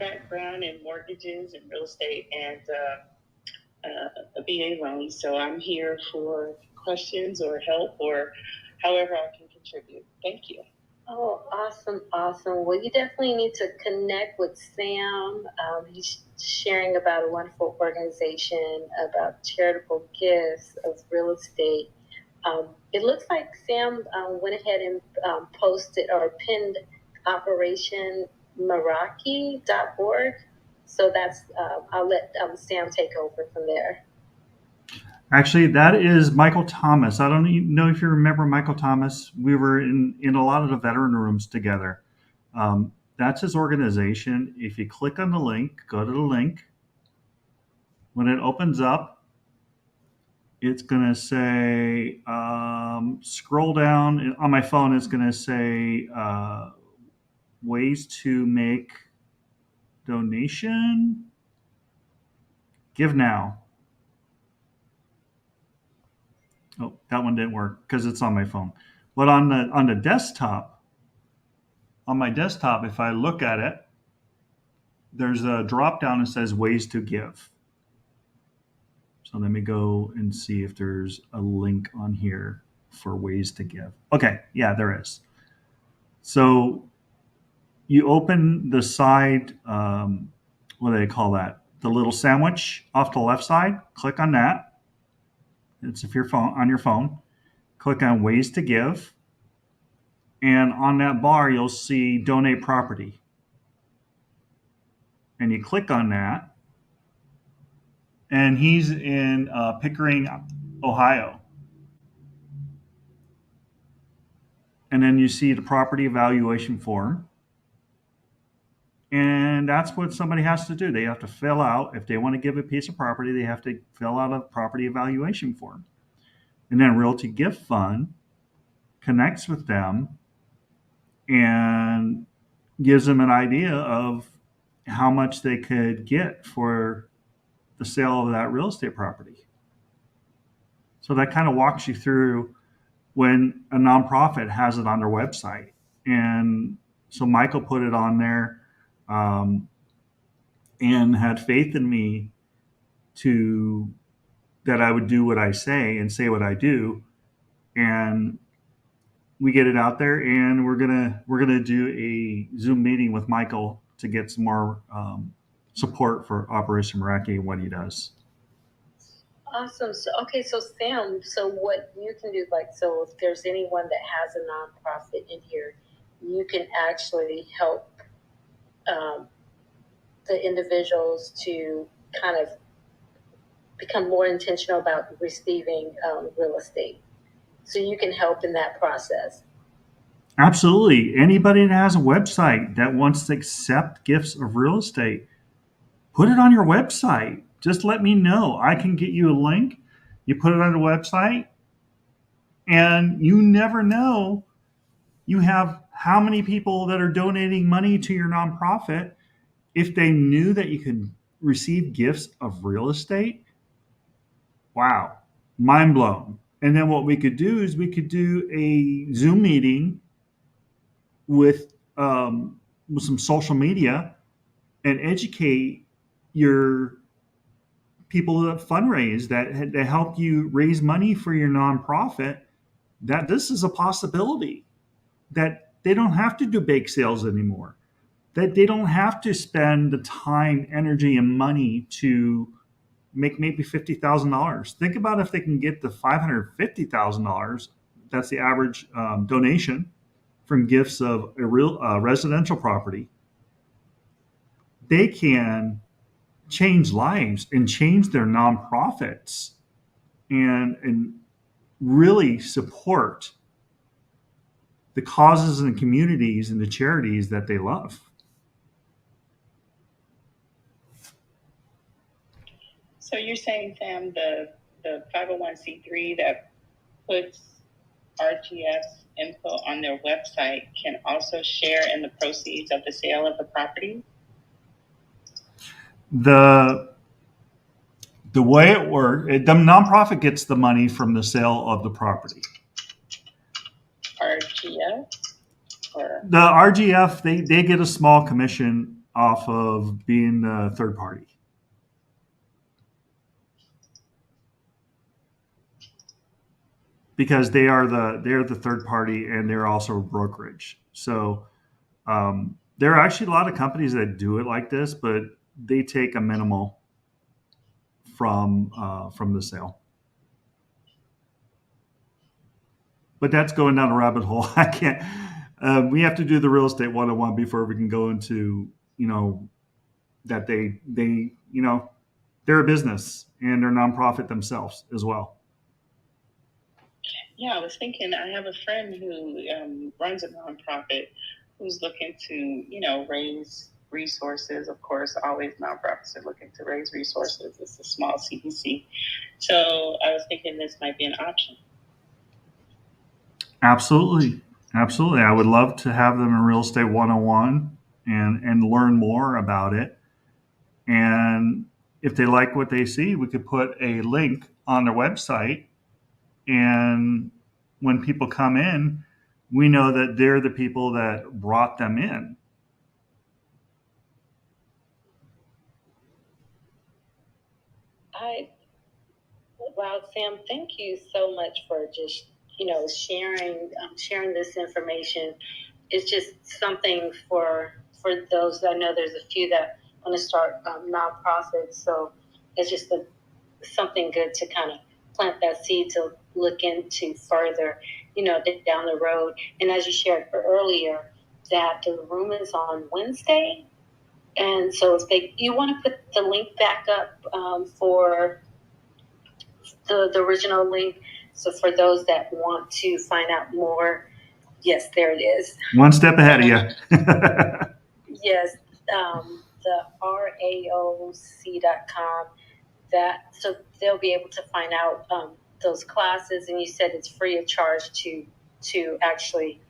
background in mortgages and real estate and a VA loan. So I'm here for questions or help or however I can contribute. Thank you. Oh, awesome. Well, you definitely need to connect with Sam. He's sharing about a wonderful organization about charitable gifts of real estate. It looks like Sam went ahead and posted or pinned Operation Meraki.org. So that's, I'll let Sam take over from there. Actually, that is Michael Thomas. I don't know if you remember Michael Thomas. We were in a lot of the veteran rooms together. That's his organization. If you click on the link, go to the link. When it opens up, it's going to say, scroll down. On my phone, it's going to say ways to make donation. Give now. Oh, that one didn't work because it's on my phone. But on the desktop, on my desktop, if I look at it, there's a drop down that says ways to give. So let me go and see if there's a link on here for ways to give. Okay, yeah, there is. So you open the side, what do they call that? The little sandwich off the left side. Click on that. It's if your phone on your phone. Click on ways to give. And on that bar, you'll see donate property. And you click on that. And he's in Pickering, Ohio. And then you see the property evaluation form. And that's what somebody has to do. They have to fill out, if they want to give a piece of property, they have to fill out a property evaluation form. And then Realty Gift Fund connects with them and gives them an idea of how much they could get for the sale of that real estate property. So that kind of walks you through when a nonprofit has it on their website. And so Michael put it on there and had faith in me that I would do what I say and say what I do. And we get it out there, and we're gonna do a Zoom meeting with Michael to get some more support for Operation Meraki and what he does. Awesome. So Sam, so what you can do, so if there's anyone that has a nonprofit in here, you can actually help the individuals to kind of become more intentional about receiving real estate. So you can help in that process. Absolutely. Anybody that has a website that wants to accept gifts of real estate, put it on your website. Just let me know. I can get you a link. You put it on the website, and you never know. You have how many people that are donating money to your nonprofit. If they knew that you could receive gifts of real estate, wow, mind blown. And then what we could do is we could do a Zoom meeting with some social media and educate your people that fundraise, that help you raise money for your nonprofit, that this is a possibility, that they don't have to do bake sales anymore, that they don't have to spend the time, energy, and money to make maybe $50,000. Think about if they can get the $550,000. That's the average donation from gifts of a real residential property. They can change lives and change their nonprofits and really support the causes and communities and the charities that they love. So you're saying, Sam, the 501c3 that puts RGF info on their website can also share in the proceeds of the sale of the property? The way it works, the nonprofit gets the money from the sale of the property. RGF? Or? The RGF, they get a small commission off of being a third party. Because they're the third party and they're also a brokerage. So there are actually a lot of companies that do it like this, but they take a minimal from the sale. But that's going down a rabbit hole. I can't. We have to do the real estate 101 before we can go into that they they're a business and they're nonprofit themselves as well. Yeah, I was thinking, I have a friend who runs a nonprofit who's looking to, raise resources. Of course, always nonprofits are looking to raise resources. It's a small CDC. So I was thinking this might be an option. Absolutely. Absolutely. I would love to have them in Real Estate 101 and learn more about it. And if they like what they see, we could put a link on their website. And when people come in, we know that they're the people that brought them in. Wow, Sam, thank you so much for just sharing this information. It's just something for those. I know there's a few that want to start nonprofits, so it's just something good to kind of plant that seed to look into further, down the road. And as you shared earlier, that the room is on Wednesday, and so if you want to put the link back up for the original link. So for those that want to find out more, yes, there it is. One step ahead of you. Yes, the raoc.com. So they'll be able to find out those classes, and you said it's free of charge to actually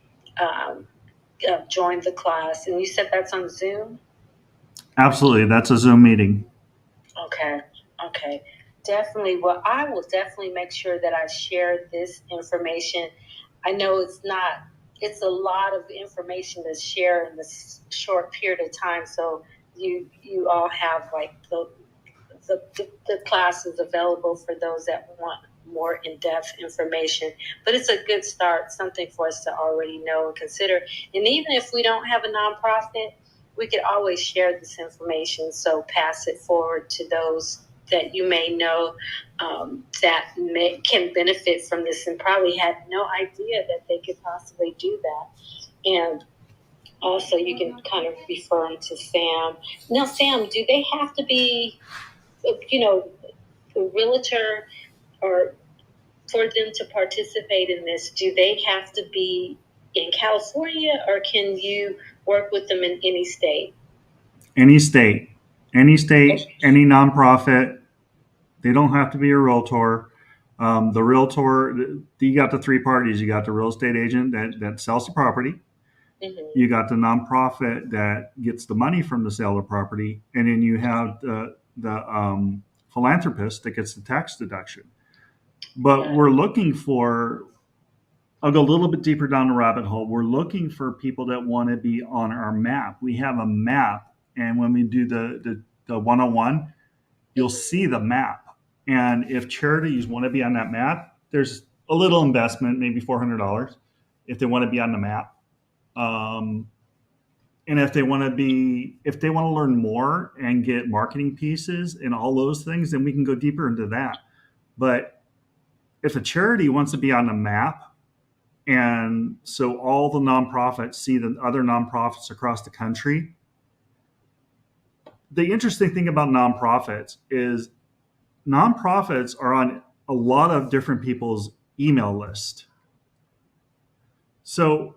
join the class, and you said that's on Zoom. Absolutely, that's a Zoom meeting. Okay. Definitely. Well, I will definitely make sure that I share this information. I know it's a lot of information to share in this short period of time. So you all have like the classes available for those that want more in-depth information. But it's a good start, something for us to already know and consider. And even if we don't have a nonprofit, we could always share this information. So pass it forward to those that you may know that can benefit from this and probably had no idea that they could possibly do that. And also you can kind of refer them to Sam. Now, Sam, do they have to be, a realtor, or for them to participate in this, do they have to be in California, or can you work with them in any state? Any state, any nonprofit. They don't have to be a realtor. The realtor, you got the three parties. You got the real estate agent that sells the property. Mm-hmm. You got the nonprofit that gets the money from the sale of property, and then you have the philanthropist that gets the tax deduction. But we're looking for. I'll go a little bit deeper down the rabbit hole. We're looking for people that want to be on our map. We have a map, and when we do the 101, you'll see the map. And if charities want to be on that map, there's a little investment, maybe $400, if they want to be on the map. And if they want to learn more and get marketing pieces and all those things, then we can go deeper into that. But if a charity wants to be on the map, and so all the nonprofits see the other nonprofits across the country, the interesting thing about nonprofits is nonprofits are on a lot of different people's email list. So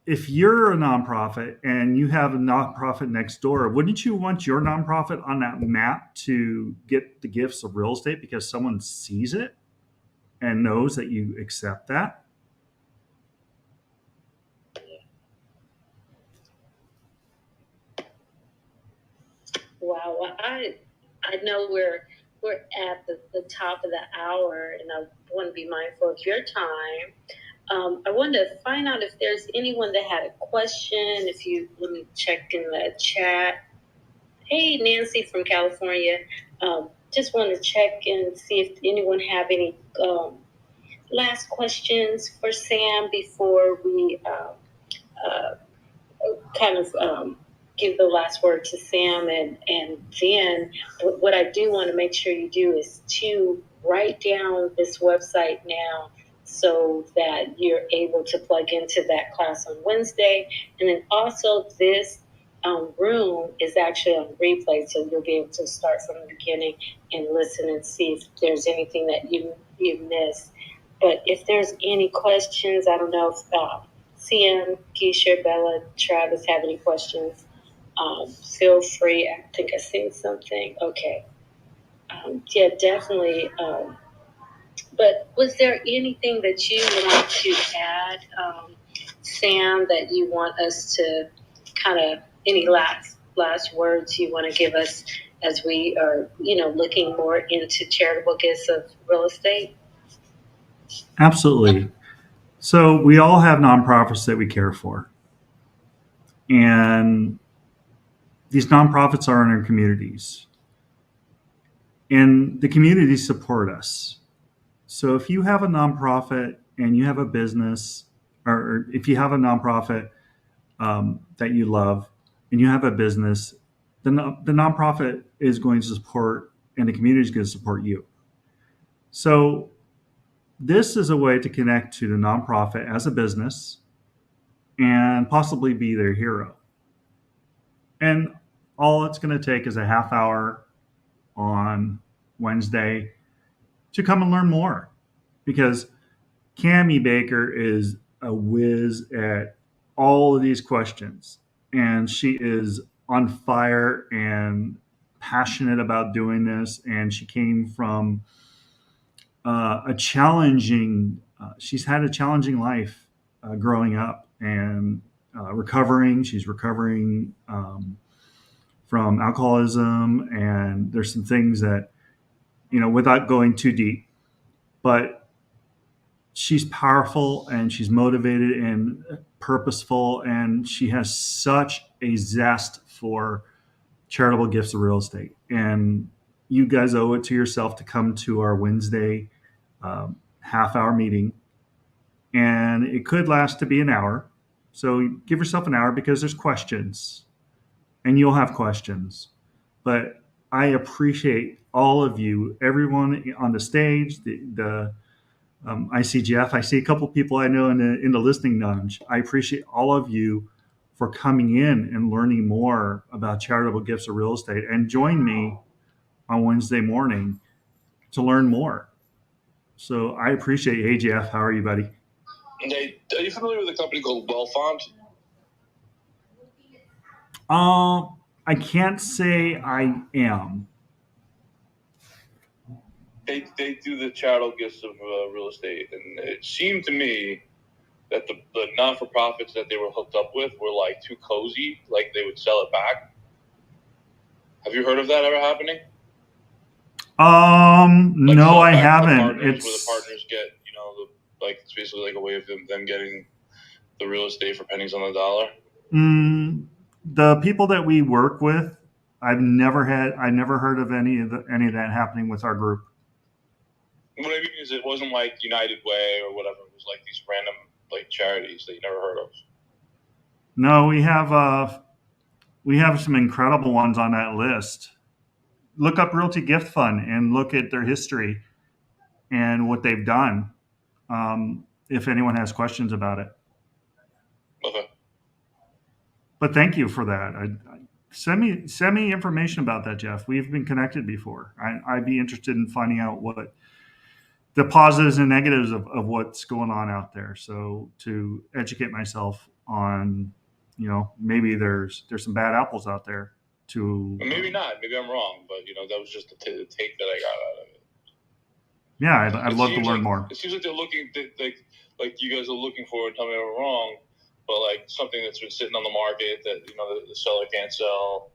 if you're a nonprofit and you have a nonprofit next door, wouldn't you want your nonprofit on that map to get the gifts of real estate because someone sees it and knows that you accept that? Wow. Well, I know we're at the top of the hour, and I want to be mindful of your time. I wanted to find out if there's anyone that had a question. If you let me check in the chat. Hey, Nancy from California. Just want to check and see if anyone have any last questions for Sam before we kind of give the last word to Sam. And then what I do want to make sure you do is to write down this website now so that you're able to plug into that class on Wednesday. And then also this room is actually on replay, so you'll be able to start from the beginning and listen and see if there's anything that you missed. But if there's any questions, I don't know if CM, Keisha, Bella, Travis have any questions, feel free. I think I seen something. Okay. Yeah, definitely. But was there anything that you want to add, Sam, that you want us to kind of, any last words you want to give us as we are, looking more into charitable gifts of real estate? Absolutely. So we all have nonprofits that we care for. And these nonprofits are in our communities. And the communities support us. So if you have a nonprofit and you have a business, or if you have a nonprofit that you love and you have a business, then the nonprofit is going to support and the community is going to support you. So this is a way to connect to the nonprofit as a business and possibly be their hero. And all it's going to take is a half hour on Wednesday to come and learn more, because Cami Baker is a whiz at all of these questions, and she is on fire and passionate about doing this. And she came from a challenging. She's had a challenging life growing up and recovering. She's recovering from alcoholism, and there's some things that, without going too deep, but she's powerful and she's motivated and purposeful, and she has such a zest for charitable gifts of real estate. And you guys owe it to yourself to come to our Wednesday half-hour meeting, and it could last to be an hour. So give yourself an hour, because there's questions, and you'll have questions. But I appreciate all of you, everyone on the stage, I see Jeff. I see a couple people I know in the listening lounge. I appreciate all of you for coming in and learning more about charitable gifts of real estate. And join me on Wednesday morning to learn more. So I appreciate it. Hey, Jeff, how are you, buddy? Hey, are you familiar with a company called Wellfont? I can't say I am. They do the charitable gifts of real estate, and it seemed to me that the non-for-profits that they were hooked up with were like too cozy, like they would sell it back. Have you heard of that ever happening? Like no, I haven't. It's where the partners get, it's basically like a way of them getting the real estate for pennies on the dollar. The people that we work with, I never heard of any of that happening with our group. What I mean is, it wasn't like United Way or whatever. It was like these random charities that you never heard of. No, we have some incredible ones on that list. Look up Realty Gift Fund and look at their history and what they've done. If anyone has questions about it. Okay. But thank you for that. Send me information about that, Jeff. We've been connected before. I'd be interested in finding out what the positives and negatives of what's going on out there. So to educate myself on, maybe there's some bad apples out there. Maybe not. Maybe I'm wrong, but that was just the take that I got out of it. Yeah, I'd love to learn more. It seems like they're looking like you guys are looking for it. Tell me if I'm wrong, but like something that's been sitting on the market that the seller can't sell.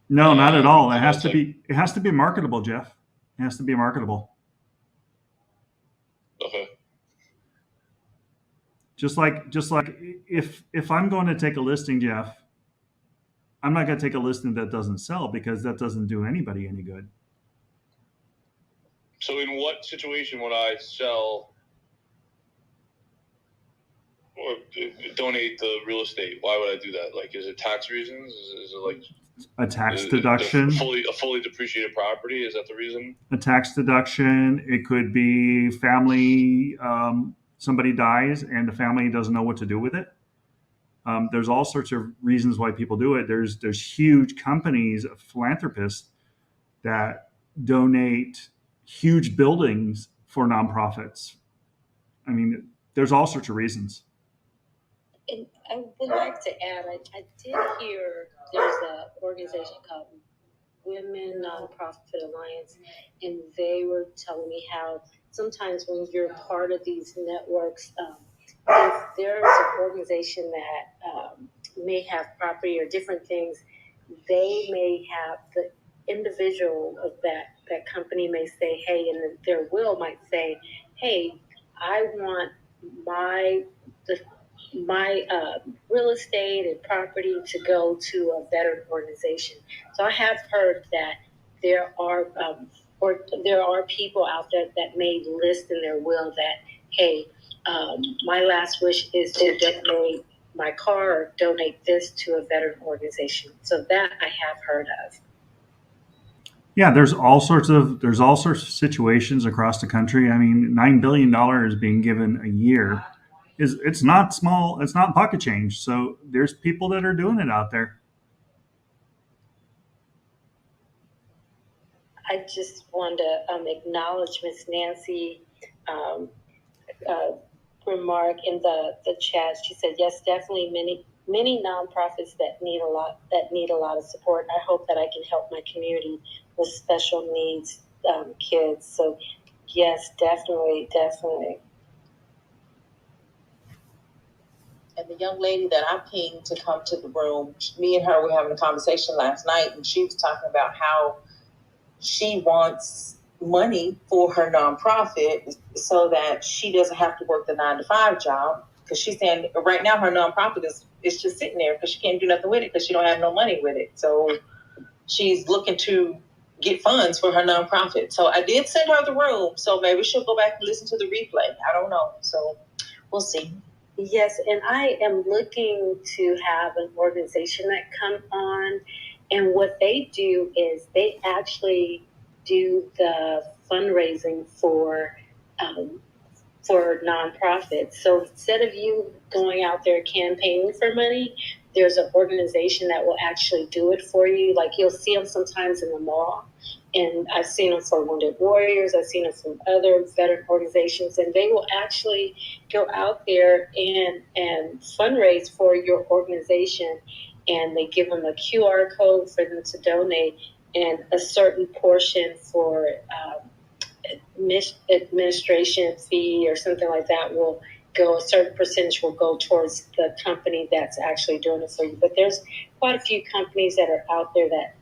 No, not at all. It has to be marketable, Jeff. It has to be marketable. Okay. Just like if I'm going to take a listing, Jeff, I'm not going to take a listing that doesn't sell because that doesn't do anybody any good. So in what situation would I sell or donate the real estate? Why would I do that? Like, is it tax reasons? Is it like A tax deduction? A fully depreciated property? Is that the reason? A tax deduction. It could be family. Somebody dies and the family doesn't know what to do with it. There's all sorts of reasons why people do it. There's huge companies, philanthropists that donate huge buildings for nonprofits. I mean, there's all sorts of reasons. And I would like to add, I did hear there's an organization called Women Nonprofit Alliance, and they were telling me how sometimes when you're part of these networks, if there's an organization that may have property or different things, they may have the individual of that company may say, hey, and their will might say, hey, I want my real estate and property to go to a veteran organization. So I have heard that there are there are people out there that may list in their will that, hey, my last wish is to donate my car or donate this to a veteran organization. So that I have heard of. Yeah, there's all sorts of situations across the country. I mean, $9 billion being given a year it's not small. It's not pocket change. So there's people that are doing it out there. I just want to acknowledge Miss Nancy remark in the chat. She said, yes, definitely many nonprofits that need a lot of support. I hope that I can help my community with special needs kids. So yes, definitely. And the young lady that I pinged to come to the room, me and her were having a conversation last night, and she was talking about how she wants money for her nonprofit so that she doesn't have to work the 9-to-5 job. Because she's saying right now her nonprofit is just sitting there because she can't do nothing with it because she don't have no money with it. So she's looking to get funds for her nonprofit. So I did send her the room. So maybe she'll go back and listen to the replay. I don't know. So we'll see. Yes, and I am looking to have an organization that come on, and what they do is they actually do the fundraising for nonprofits. So instead of you going out there campaigning for money, there's an organization that will actually do it for you. Like you'll see them sometimes in the mall. And I've seen them for Wounded Warriors. I've seen them from other veteran organizations, and they will actually go out there and fundraise for your organization. And they give them a QR code for them to donate, and a certain portion for administration fee or something like that will go. A certain percentage will go towards the company that's actually doing it for you. But there's quite a few companies that are out there that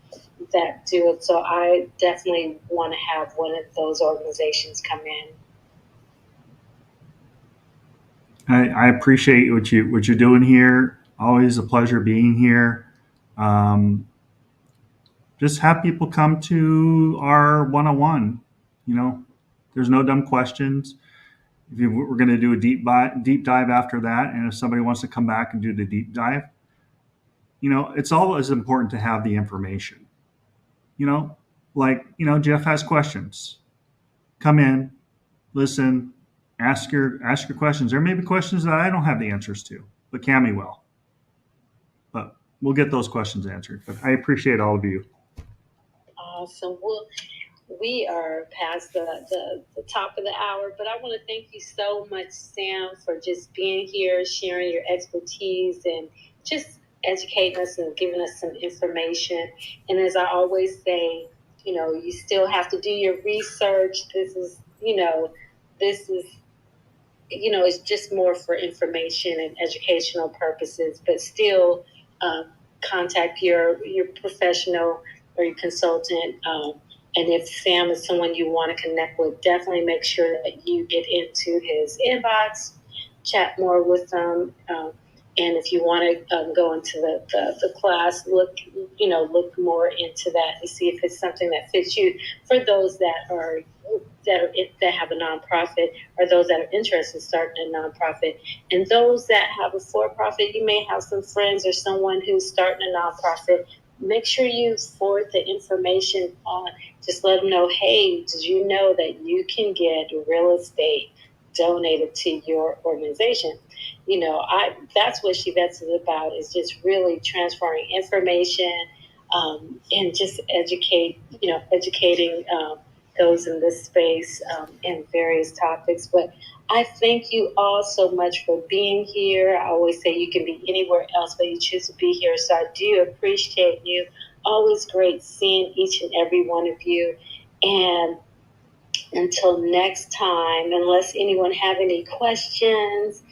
do it. So I definitely want to have one of those organizations come in. I appreciate what you're doing here. Always a pleasure being here. Just have people come to our 101. You know, there's no dumb questions. We're going to do a deep dive after that, and if somebody wants to come back and do the deep dive, it's always important to have the information. Jeff has questions. Come in, listen, ask your questions. There may be questions that I don't have the answers to, but Cami will. But we'll get those questions answered. But I appreciate all of you. Awesome. Well, we are past the top of the hour, but I want to thank you so much, Sam, for just being here, sharing your expertise, and just educating us and giving us some information. And as I always say, you still have to do your research. This is it's just more for information and educational purposes, but still contact your professional or your consultant. And if Sam is someone you want to connect with, definitely make sure that you get into his inbox chat more with them. And if you want to go into the class, look more into that and see if it's something that fits you. For those that have a nonprofit, or those that are interested in starting a nonprofit, and those that have a for-profit, you may have some friends or someone who's starting a nonprofit. Make sure you forward the information on. Just let them know, hey, did you know that you can get real estate donated to your organization? That's what Chivets is about, is just really transferring information, and just educating those in this space, in various topics. But I thank you all so much for being here. I always say you can be anywhere else, but you choose to be here. So I do appreciate you. Always great seeing each and every one of you. And until next time, unless anyone have any questions,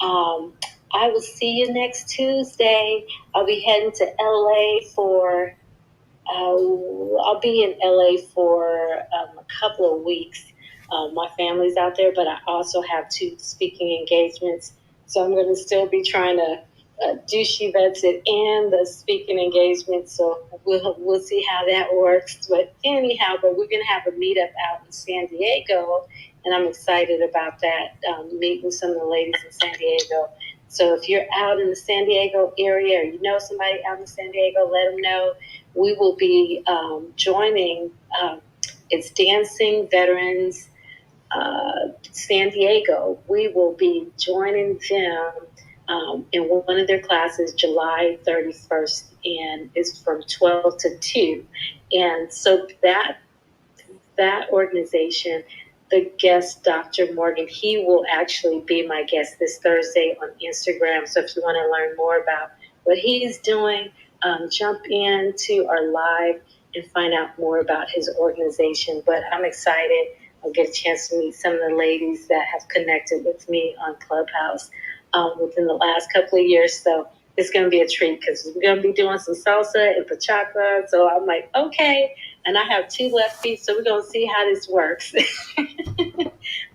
I will see you next Tuesday. I'll be heading to LA for I'll be in LA for a couple of weeks. My family's out there, but I also have 2 speaking engagements. So I'm going to still be trying to do Chivets and the speaking engagement. So we'll see how that works. But anyhow, we're going to have a meetup out in San Diego, and I'm excited about that, meeting some of the ladies in San Diego. So if you're out in the San Diego area, or you know somebody out in San Diego, let them know. We will be joining, it's Dancing Veterans San Diego. We will be joining them in one of their classes July 31st, and it's from 12 to 2. And so that organization, the guest, Dr. Morgan, he will actually be my guest this Thursday on Instagram. So if you want to learn more about what he's doing, jump into our live and find out more about his organization. But I'm excited. I'll get a chance to meet some of the ladies that have connected with me on Clubhouse within the last couple of years. So it's going to be a treat, because we're going to be doing some salsa and bachata. So I'm like, okay. And I have 2 left feet, so we're going to see how this works.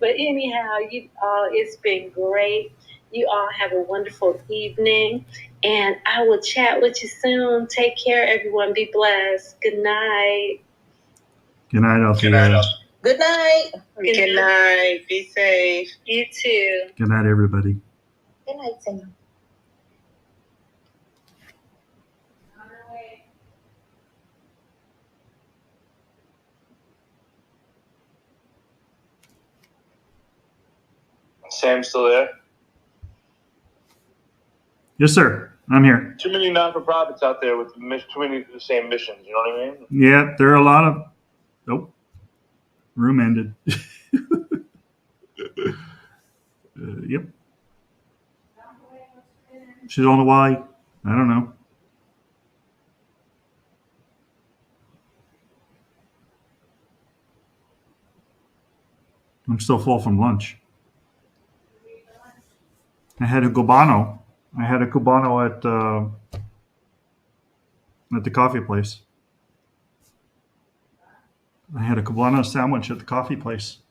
But anyhow, you all, it's been great. You all have a wonderful evening, and I will chat with you soon. Take care, everyone. Be blessed. Good night. Good night, Althea. Good night. Good night. Be safe. You too. Good night, everybody. Good night, Sam. Sam still there? Yes, sir. I'm here. Too many not-for-profits out there with too many of the same missions. You know what I mean? Yeah, there are a lot of. Oh, room ended. Yep. She's on the way. I don't know. I'm still full from lunch. I had a cubano. At the coffee place. I had a cubano sandwich at the coffee place.